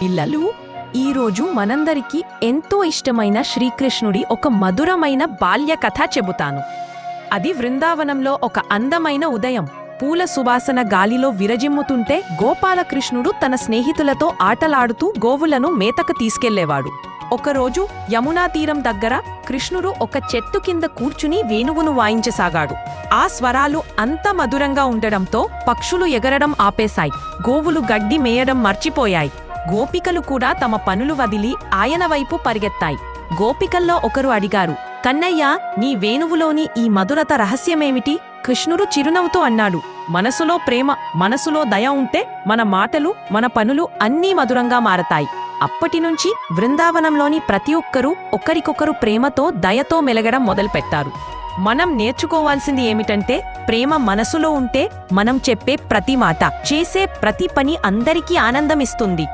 పిల్లలు, ఈరోజు మనందరికీ ఎంతో ఇష్టమైన శ్రీకృష్ణుడి ఒక మధురమైన బాల్య కథ చెబుతాను. అది వృందావనంలో ఒక అందమైన ఉదయం. పూల సువాసన గాలిలో విరజిమ్ముతుంటే గోపాలకృష్ణుడు తన స్నేహితులతో ఆటలాడుతూ గోవులను మేతకు తీసుకెళ్లేవాడు. ఒకరోజు యమునా తీరం దగ్గర కృష్ణుడు ఒక చెట్టు కింద కూర్చుని వేణువును వాయించసాగాడు. ఆ స్వరాలు అంత మధురంగా ఉండడంతో పక్షులు ఎగరడం ఆపేశాయి, గోవులు గడ్డి మేయడం మర్చిపోయాయి. గోపికలు కూడా తమ పనులు వదిలి ఆయన వైపు పరిగెత్తాయి. గోపికల్లో ఒకరు అడిగారు, కన్నయ్య, నీ వేణువులోని ఈ మధురత రహస్యమేమిటి? కృష్ణుడు చిరునవ్వుతో అన్నాడు, మనసులో ప్రేమ, మనసులో దయ ఉంటే మన మాటలు, మన పనులు అన్నీ మధురంగా మారతాయి. అప్పటినుంచి వృందావనంలోని ప్రతి ఒక్కరూ ఒకరికొకరు ప్రేమతో, దయతో మెలగడం మొదలుపెట్టారు. మనం నేర్చుకోవాల్సింది ఏమిటంటే, ప్రేమ మనసులో ఉంటే మనం చెప్పే ప్రతి మాట, చేసే ప్రతి పని అందరికీ ఆనందమిస్తుంది.